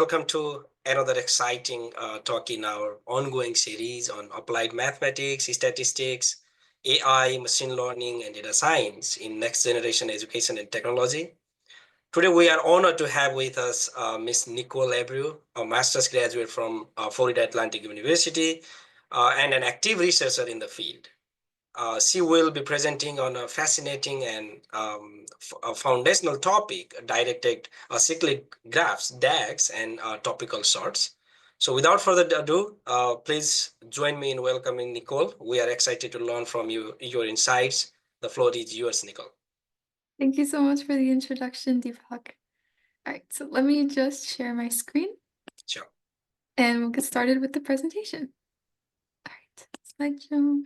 Welcome to another exciting talk in our ongoing series on applied mathematics, statistics, AI, machine learning, and data science in next generation education and technology. Today, we are honored to have with us Ms. Nicole Abreu, a master's graduate from Florida Atlantic University and an active researcher in the field. She will be presenting on a fascinating and a foundational topic, directed acyclic graphs, DAGs, and topical sorts. So without further ado, please join me in welcoming Nicole. We are excited to learn from you, your insights. The floor is yours, Nicole. Thank you so much for the introduction, Deepak. All right, so let me just share my screen. Sure. And we'll get started with the presentation. All right, slideshow.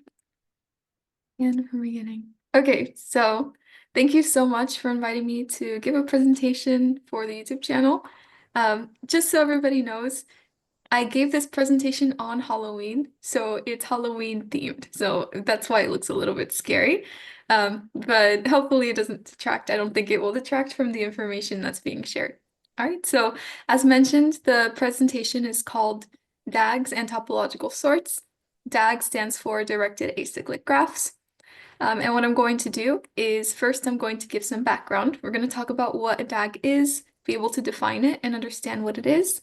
And from beginning. Okay, so thank you so much for inviting me to give a presentation for the YouTube channel. Just so everybody knows, I gave this presentation on Halloween, so it's Halloween themed. So that's why it looks a little bit scary. But hopefully it doesn't detract. I don't think it will detract from the information that's being shared. All right, so as mentioned, the presentation is called DAGs and Topological Sorts. DAG stands for Directed Acyclic Graphs. And what I'm going to do is first I'm going to give some background. We're going to talk about what a DAG is, be able to define it and understand what it is.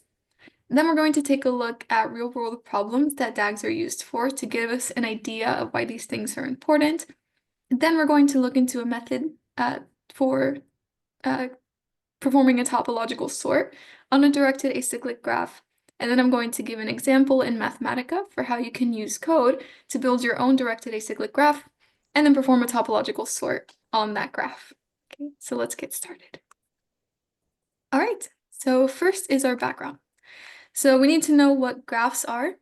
Then we're going to take a look at real-world problems that DAGs are used for to give us an idea of why these things are important. Then we're going to look into a method for performing a topological sort on a directed acyclic graph. And then I'm going to give an example in Mathematica for how you can use code to build your own directed acyclic graph and then perform a topological sort on that graph. Okay, so let's get started. All right, so first is our background. So we need to know what graphs are.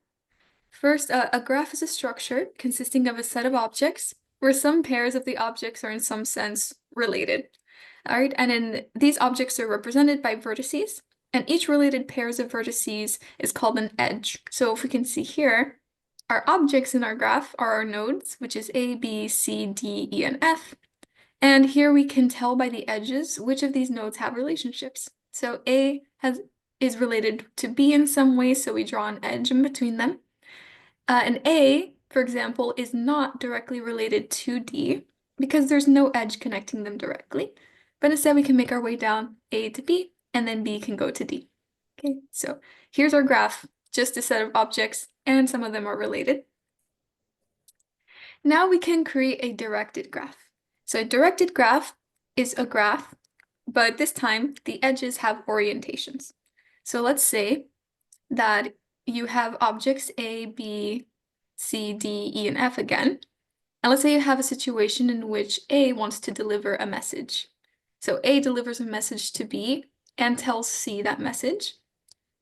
First, a graph is a structure consisting of a set of objects where some pairs of the objects are in some sense related. All right, and then these objects are represented by vertices, and each related pairs of vertices is called an edge. So if we can see here, our objects in our graph are our nodes, which is A, B, C, D, E, and F. And here we can tell by the edges which of these nodes have relationships. So A is related to B in some way, so we draw an edge in between them. And A, for example, is not directly related to D because there's no edge connecting them directly. But instead we can make our way down A to B, and then B can go to D. Okay, so here's our graph, just a set of objects, and some of them are related. Now we can create a directed graph. So a directed graph is a graph, but this time the edges have orientations. So let's say that you have objects A, B, C, D, E, and F again. And let's say you have a situation in which A wants to deliver a message. So A delivers a message to B and tells C that message.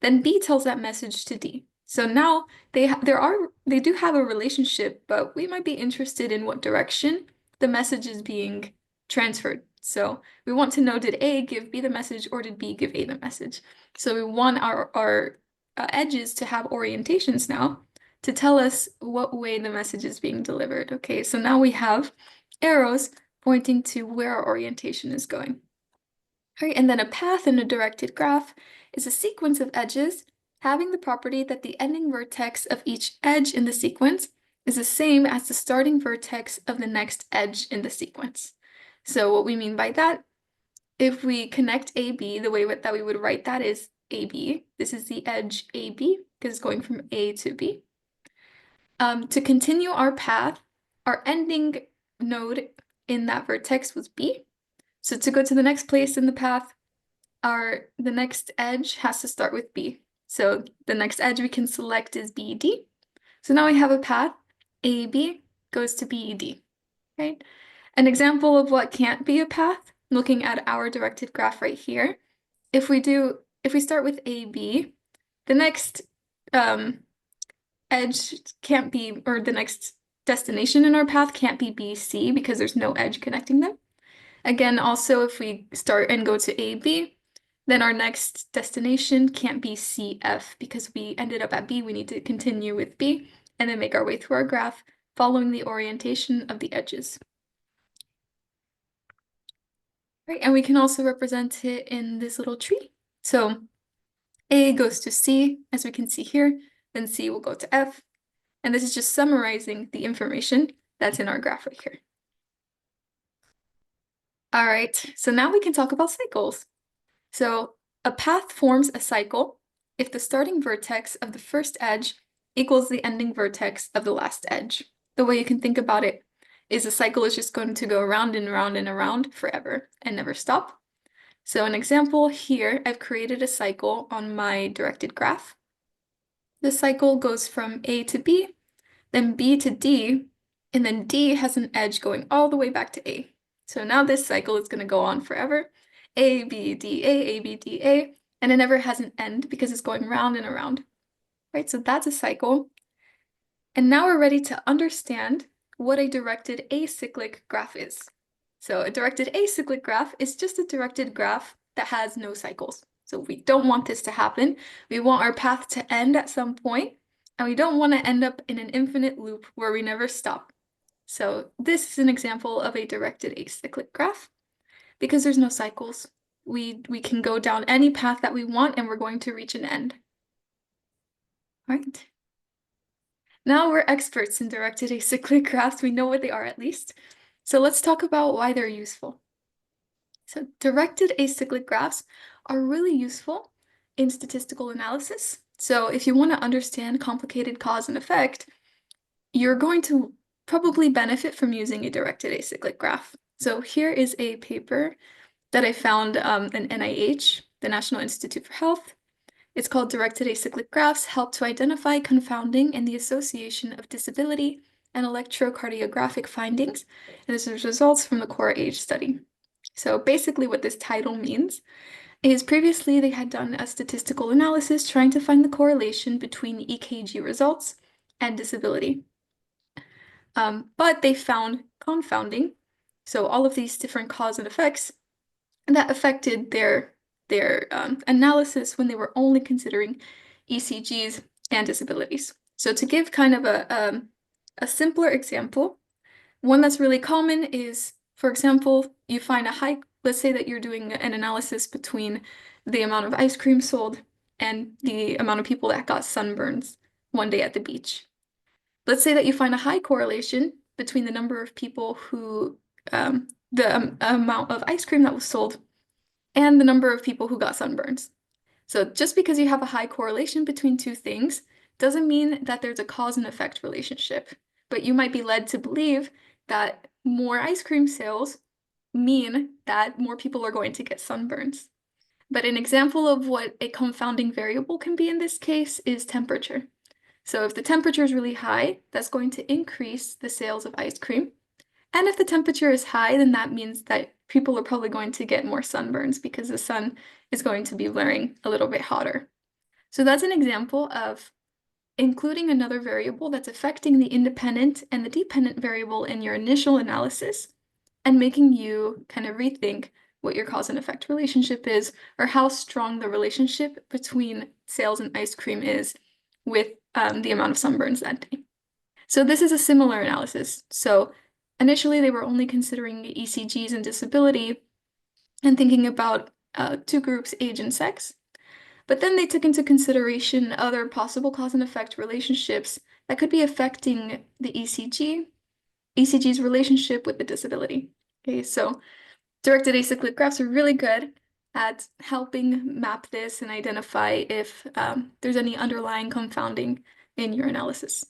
Then B tells that message to D. So now they do have a relationship, but we might be interested in what direction the message is being transferred. So we want to know, did A give B the message or did B give A the message? So we want our edges to have orientations now to tell us what way the message is being delivered. Okay, so now we have arrows pointing to where our orientation is going. All right, and then a path in a directed graph is a sequence of edges having the property that the ending vertex of each edge in the sequence is the same as the starting vertex of the next edge in the sequence. So what we mean by that, if we connect AB, the way that we would write that is AB. This is the edge AB because it's going from A to B. To continue our path, our ending node in that vertex was B. So to go to the next place in the path, the next edge has to start with B. So the next edge we can select is BD. So now we have a path, AB goes to BED, right? An example of what can't be a path, looking at our directed graph right here. If we start with AB, the next edge can't be, or the next destination in our path can't be BC because there's no edge connecting them. Again, also, if we start and go to AB, then our next destination can't be CF because we ended up at B. We need to continue with B and then make our way through our graph following the orientation of the edges. Right, and we can also represent it in this little tree. So A goes to C, as we can see here, then C will go to F, and this is just summarizing the information that's in our graph right here. All right, so now we can talk about cycles. So a path forms a cycle if the starting vertex of the first edge equals the ending vertex of the last edge. The way you can think about it is a cycle is just going to go around and around and around forever and never stop. So an example here, I've created a cycle on my directed graph. The cycle goes from A to B, then B to D, and then D has an edge going all the way back to A. So now this cycle is going to go on forever. A, B, D, A, B, D, A, and it never has an end because it's going round and around, right? So that's a cycle. And now we're ready to understand what a directed acyclic graph is. So a directed acyclic graph is just a directed graph that has no cycles. So we don't want this to happen. We want our path to end at some point, and we don't want to end up in an infinite loop where we never stop. So this is an example of a directed acyclic graph because there's no cycles. We can go down any path that we want and we're going to reach an end. All right. Now we're experts in directed acyclic graphs. We know what they are at least. So let's talk about why they're useful. So directed acyclic graphs are really useful in statistical analysis. So if you want to understand complicated cause and effect, you're going to probably benefit from using a directed acyclic graph. So here is a paper that I found in NIH, the National Institute for Health. It's called Directed Acyclic Graphs Help to Identify Confounding and the Association of Disability and Electrocardiographic Findings. And this is results from the core age study. So basically what this title means is previously they had done a statistical analysis trying to find the correlation between EKG results and disability. But they found confounding, so all of these different cause and effects that affected their analysis when they were only considering ECGs and disabilities. So to give kind of a simpler example, one that's really common is, for example, you find a high, let's say that you're doing an analysis between the amount of ice cream sold and the amount of people that got sunburns one day at the beach. Let's say that you find a high correlation between the number of people who, the amount of ice cream that was sold and the number of people who got sunburns. So just because you have a high correlation between two things doesn't mean that there's a cause and effect relationship, but you might be led to believe that more ice cream sales mean that more people are going to get sunburns. But an example of what a confounding variable can be in this case is temperature. So if the temperature is really high, that's going to increase the sales of ice cream. And if the temperature is high, then that means that people are probably going to get more sunburns because the sun is going to be blaring a little bit hotter. So that's an example of including another variable that's affecting the independent and the dependent variable in your initial analysis and making you kind of rethink what your cause and effect relationship is or how strong the relationship between sales and ice cream is with the amount of sunburns that day. So this is a similar analysis. So initially they were only considering ECGs and disability and thinking about two groups, age and sex. But then they took into consideration other possible cause and effect relationships that could be affecting the ECG's relationship with the disability. Okay, so directed acyclic graphs are really good at helping map this and identify if there's any underlying confounding in your analysis.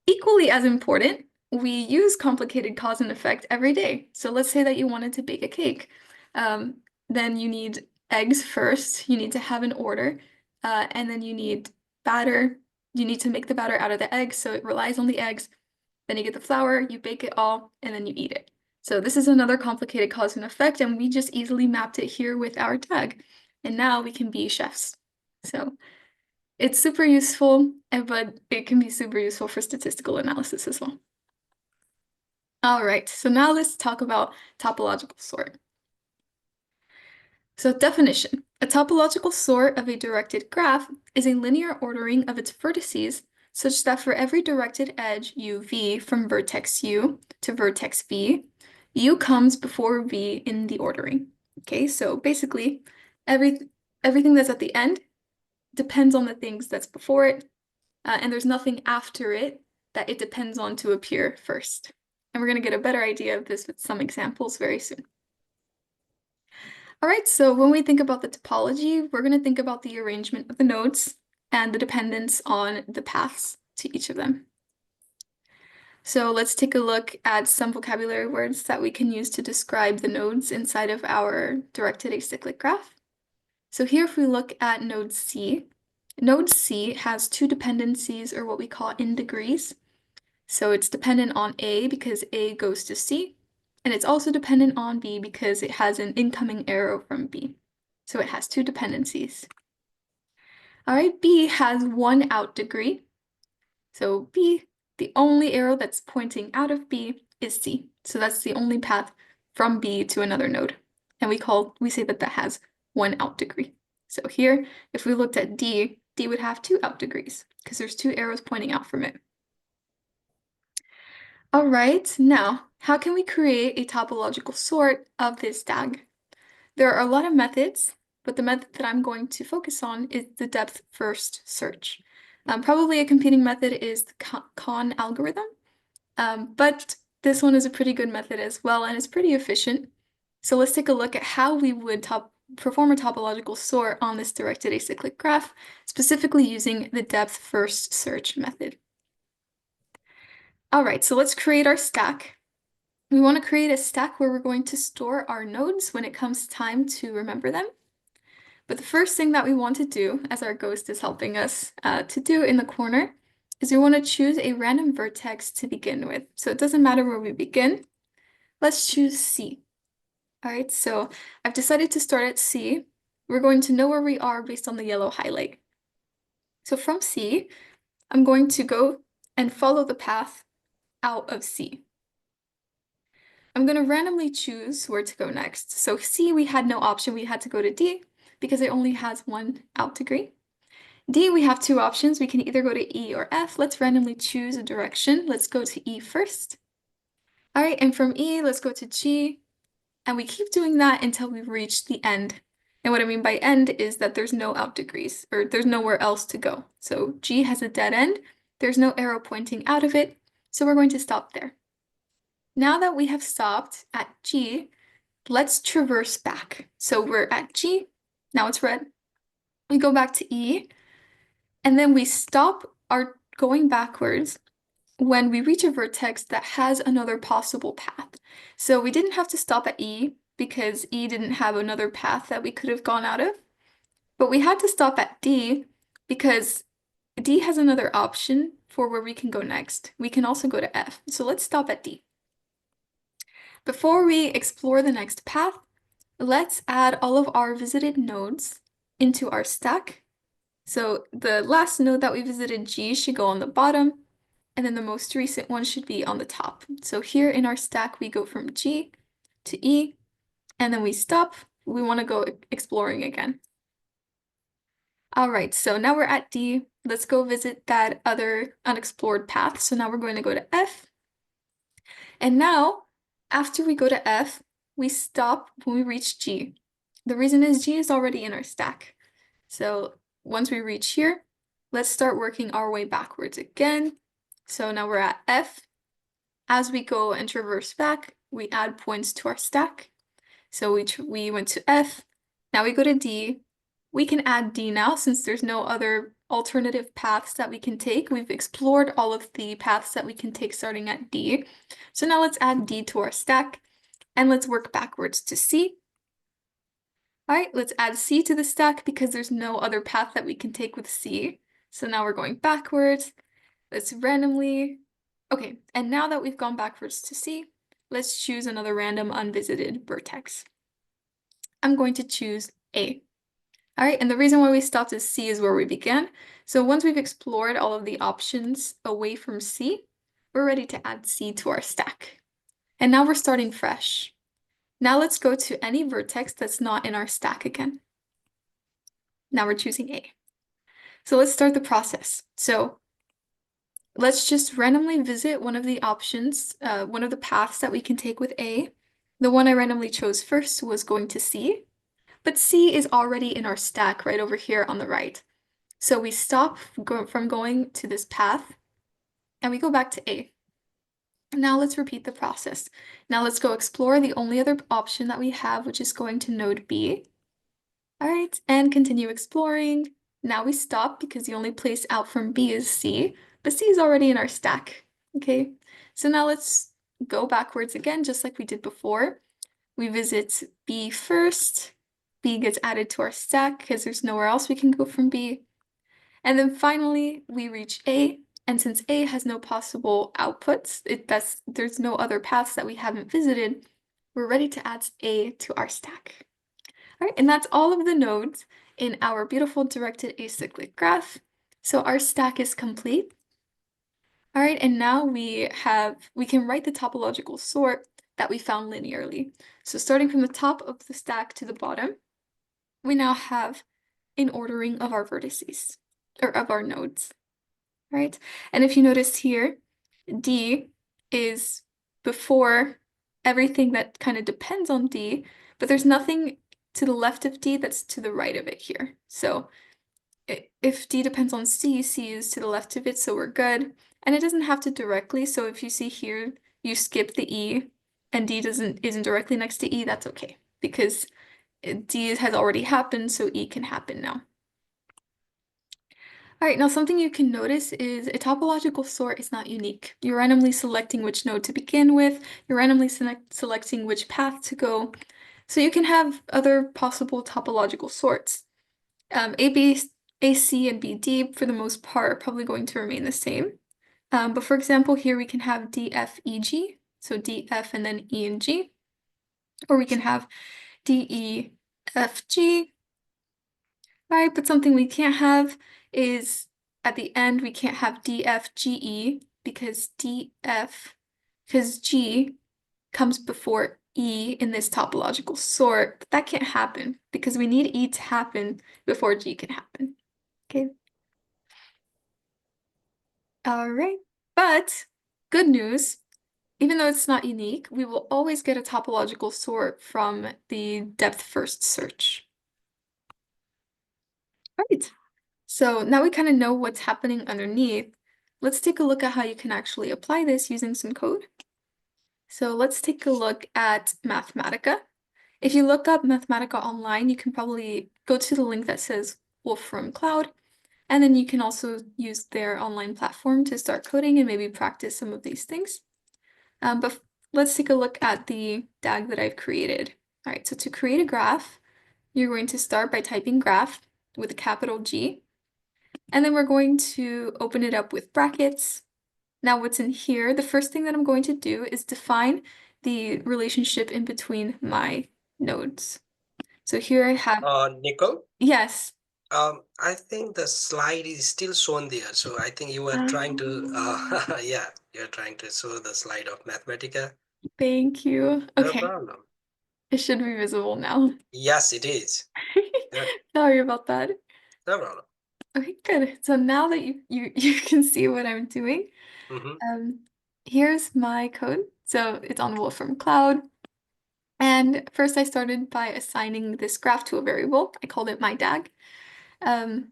Equally as important, we use complicated cause and effect every day. So let's say that you wanted to bake a cake. Then you need eggs first, you need to have an order, and then you need batter. You need to make the batter out of the eggs, so it relies on the eggs. Then you get the flour, you bake it all, and then you eat it. So this is another complicated cause and effect, and we just easily mapped it here with our DAG. And now we can be chefs. So it's super useful, but it can be super useful for statistical analysis as well. All right, so now let's talk about topological sort. So definition, a topological sort of a directed graph is a linear ordering of its vertices such that for every directed edge uv from vertex u to vertex v, u comes before v in the ordering. Okay, so basically every everything that's at the end depends on the things that's before it, and there's nothing after it that it depends on to appear first. And we're going to get a better idea of this with some examples very soon. All right, so when we think about the topology, we're going to think about the arrangement of the nodes and the dependence on the paths to each of them. So let's take a look at some vocabulary words that we can use to describe the nodes inside of our directed acyclic graph. So here, if we look at node C has two dependencies, or what we call in degrees. So it's dependent on A because A goes to C, and it's also dependent on B because it has an incoming arrow from B. So it has two dependencies. All right, B has one out degree. So B, the only arrow that's pointing out of B is C. So that's the only path from B to another node. And we say that has one out degree. So here, if we looked at D, D would have two out degrees because there's two arrows pointing out from it. All right, now, how can we create a topological sort of this DAG? There are a lot of methods, but the method that I'm going to focus on is the depth first search. Probably a competing method is the Kahn algorithm, but this one is a pretty good method as well, and it's pretty efficient. So let's take a look at how we would perform a topological sort on this directed acyclic graph, specifically using the depth first search method. All right, so let's create our stack. We want to create a stack where we're going to store our nodes when it comes time to remember them. But the first thing that we want to do, as our ghost is helping us to do in the corner, is we want to choose a random vertex to begin with. So it doesn't matter where we begin. Let's choose C. All right, so I've decided to start at C. We're going to know where we are based on the yellow highlight. So from C, I'm going to go and follow the path out of C. I'm going to randomly choose where to go next. So C, we had no option. We had to go to D because it only has one out degree. D, we have two options. We can either go to E or F. Let's randomly choose a direction. Let's go to E first. All right, and from E, let's go to G. And we keep doing that until we reach the end. And what I mean by end is that there's no out degrees, or there's nowhere else to go. So G has a dead end. There's no arrow pointing out of it. So we're going to stop there. Now that we have stopped at G, let's traverse back. So we're at G, now it's red. We go back to E, and then we stop our going backwards when we reach a vertex that has another possible path. So we didn't have to stop at E because E didn't have another path that we could have gone out of, but we had to stop at D because D has another option for where we can go next. We can also go to F. So let's stop at D. Before we explore the next path, let's add all of our visited nodes into our stack. So the last node that we visited, G, should go on the bottom, and then the most recent one should be on the top. So here in our stack, we go from G to E, and then we stop. We want to go exploring again. All right, so now we're at D. Let's go visit that other unexplored path. So now we're going to go to F. And now, after we go to F, we stop when we reach G. The reason is G is already in our stack. So once we reach here, let's start working our way backwards again. So now we're at F. As we go and traverse back, we add points to our stack. So we went to F. Now we go to D. We can add D now since there's no other alternative paths that we can take. We've explored all of the paths that we can take starting at D. So now let's add D to our stack and let's work backwards to C. All right, let's add C to the stack because there's no other path that we can take with C. So now we're going backwards. Let's randomly. Okay, and now that we've gone backwards to C, let's choose another random unvisited vertex. I'm going to choose A. All right, and the reason why we stopped at C is where we began. So once we've explored all of the options away from C, we're ready to add C to our stack. And now we're starting fresh. Now let's go to any vertex that's not in our stack again. Now we're choosing A. So let's start the process. So let's just randomly visit one of the options, one of the paths that we can take with A. The one I randomly chose first was going to C. but C is already in our stack right over here on the right. So we stop from going to this path and we go back to A. Now let's repeat the process. Now let's go explore the only other option that we have, which is going to node B. All right, and continue exploring. Now we stop because the only place out from B is C, but C is already in our stack. Okay, so now let's go backwards again, just like we did before. We visit B first. B gets added to our stack because there's nowhere else we can go from B. And then finally, we reach A. And since A has no possible outputs, there's no other paths that we haven't visited, we're ready to add A to our stack. All right, and that's all of the nodes in our beautiful directed acyclic graph. So our stack is complete. All right, and now we can write the topological sort that we found linearly. So starting from the top of the stack to the bottom, we now have an ordering of our vertices, or of our nodes, right? And if you notice here, D is before everything that kind of depends on D, but there's nothing to the left of D that's to the right of it here. So if D depends on C, C is to the left of it, so we're good. And it doesn't have to directly, so if you see here, you skip the E and D isn't directly next to E, that's okay, because D has already happened, so E can happen now. All right, now something you can notice is a topological sort is not unique. You're randomly selecting which node to begin with, you're randomly selecting which path to go. So you can have other possible topological sorts. A, B, A, C, and B, D, for the most part, are probably going to remain the same. But for example, here we can have D, F, E, G, so D, F, and then E and G. Or we can have D, E, F, G. All right, but something we can't have is at the end, we can't have D, F, G, E because G comes before E in this topological sort. But that can't happen because we need E to happen before G can happen. Okay. All right. But good news, even though it's not unique, we will always get a topological sort from the depth first search. All right. So now we kind of know what's happening underneath. Let's take a look at how you can actually apply this using some code. So let's take a look at Mathematica. If you look up Mathematica online, you can probably go to the link that says Wolfram Cloud, and then you can also use their online platform to start coding and maybe practice some of these things. But let's take a look at the DAG that I've created. All right, so to create a graph, you're going to start by typing graph with a capital G, and then we're going to open it up with brackets. Now what's in here, the first thing that I'm going to do is define the relationship in between my nodes. So here I have, Nicole, yes. I think the slide is still shown there. So I think you are trying to, yeah, you're trying to show the slide of Mathematica. Thank you. No Okay, problem. it should be visible now. Yes, it is. Yeah, Sorry about that. no problem. Okay, good. So now that you can see what I'm doing, Mm-hmm. um, here's my code. So it's on Wolfram Cloud. And first I started by assigning this graph to a variable. I called it my DAG. And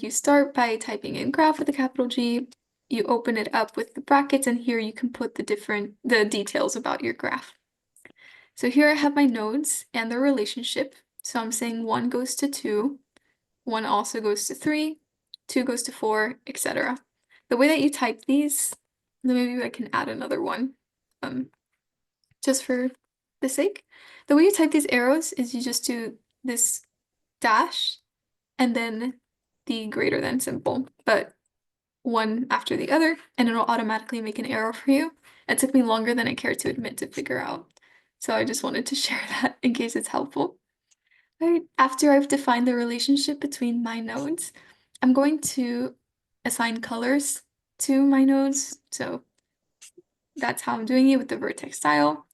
you start by typing in graph with a capital G. You open it up with the brackets, and here you can put the details about your graph. So here I have my nodes and their relationship. So I'm saying 1 goes to 2, 1 also goes to 3, 2 goes to 4, etc. The way that you type these, then maybe I can add another one, just for the sake. The way you type these arrows is you just do this dash and then the greater than symbol, but one after the other, and it'll automatically make an arrow for you. It took me longer than I care to admit to figure out. So I just wanted to share that in case it's helpful. All right, after I've defined the relationship between my nodes, I'm going to assign colors to my nodes. So that's how I'm doing it with the vertex style.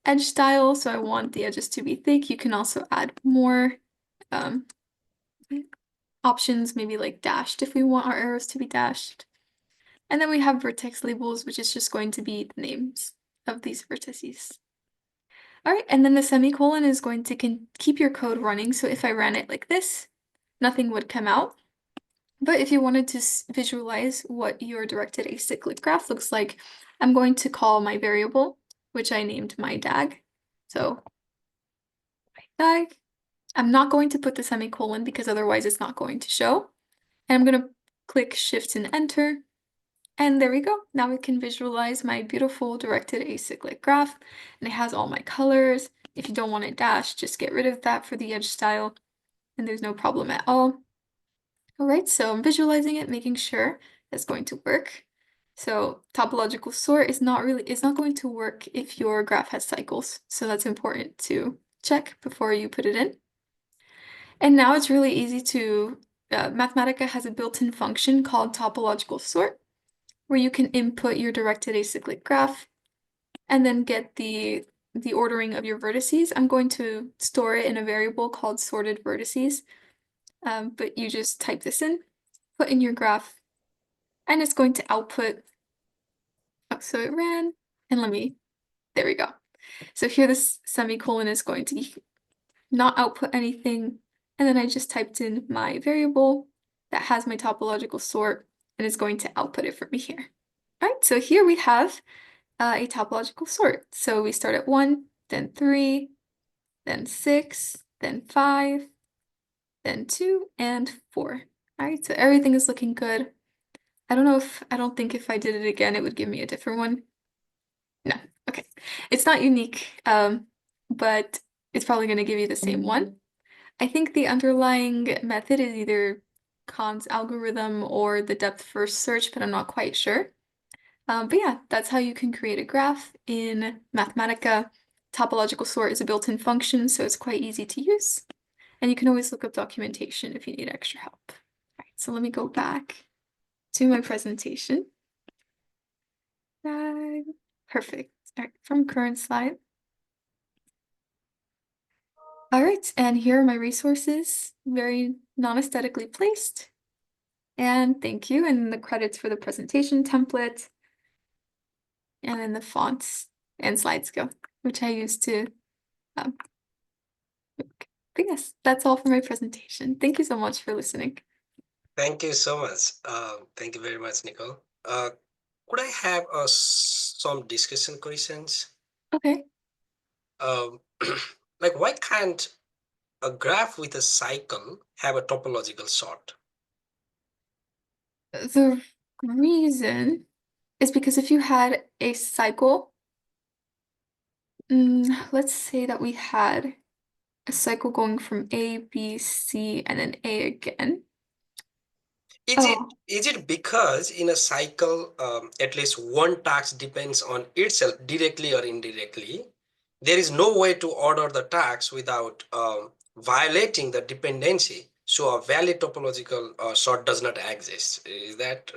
Edge style, so I want the edges to be thick. You can also add more um, options, maybe like dashed if we want our arrows to be dashed. And then we have vertex labels, which is just going to be the names of these vertices. All right, and then the semicolon is going to keep your code running. So if I ran it like this, nothing would come out. But if you wanted to visualize what your directed acyclic graph looks like, I'm going to call my variable, which I named my DAG. So my DAG. I'm not going to put the semicolon because otherwise it's not going to show. And I'm going to click Shift and Enter. And there we go. Now we can visualize my beautiful directed acyclic graph. And it has all my colors. If you don't want it dashed, just get rid of that for the edge style. And there's no problem at all. All right, so I'm visualizing it, making sure it's going to work. So topological sort is not going to work if your graph has cycles. So that's important to check before you put it in. And now it's really easy to, Mathematica has a built-in function called topological sort, where you can input your directed acyclic graph and then get the ordering of your vertices. I'm going to store it in a variable called sorted vertices, but you just type this in, put in your graph, and it's going to output. Oh, so it ran, and there we go. So here this semicolon is going to not output anything, and then I just typed in my variable that has my topological sort, and it's going to output it for me here. All right, so here we have a topological sort. So we start at 1, then 3, then 6, then 5, then 2, and 4. All right, so everything is looking good. I don't think if I did it again, it would give me a different one. No, okay. It's not unique, but it's probably going to give you the same one. I think the underlying method is either Kahn's algorithm or the depth first search, but I'm not quite sure. But yeah, that's how you can create a graph in Mathematica. Topological sort is a built-in function, so it's quite easy to use. And you can always look up documentation if you need extra help. All right, so let me go back to my presentation. Perfect. All right, from current slide. All right, and here are my resources, very non-aesthetically placed. And thank you, and the credits for the presentation template, and then the fonts and slidescale, which I use to but yes, that's all for my presentation. Thank you so much for listening. Thank you so much. Thank you very much, Nicole. Could I have some discussion questions? Okay. Like, why can't a graph with a cycle have a topological sort? The reason is because if you had a cycle, let's say that we had a cycle going from A, B, C, and then A again. Is it Oh, is it because in a cycle, at least one task depends on itself directly or indirectly? There is no way to order the tasks without violating the dependency. So a valid topological sort does not exist. Is that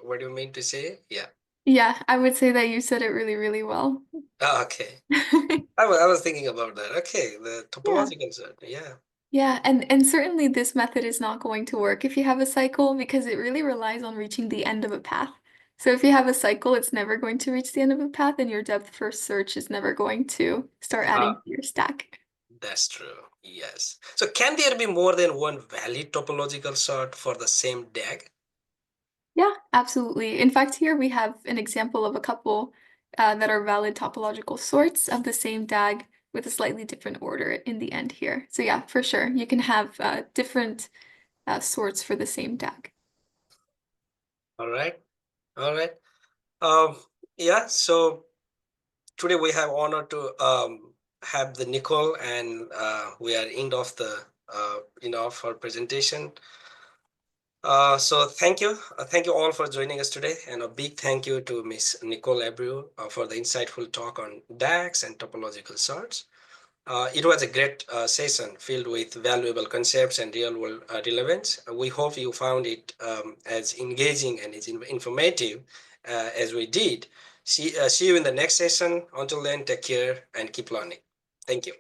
what you mean to say? Yeah. yeah, I would say that you said it really, really well. Okay. I was thinking about that. Okay, the Yeah. topological sort. Yeah. Yeah, and certainly this method is not going to work if you have a cycle because it really relies on reaching the end of a path. So if you have a cycle, it's never going to reach the end of a path, and your depth first search is never going to start adding to your stack. That's true. Yes. So can there be more than one valid topological sort for the same DAG? Yeah, absolutely. In fact, here we have an example of a couple that are valid topological sorts of the same DAG with a slightly different order in the end here. So yeah, for sure, you can have different sorts for the same DAG. All right. All right. Um, yeah, so today we have honor to have the Nicole, and we are end of the end of our presentation. So thank you all for joining us today, and a big thank you to Miss Nicole Abreu for the insightful talk on DAGs and topological sorts. It was a great session filled with valuable concepts and real-world relevance. We hope you found it as engaging and as informative as we did. See you in the next session. Until then, take care and keep learning. Thank you.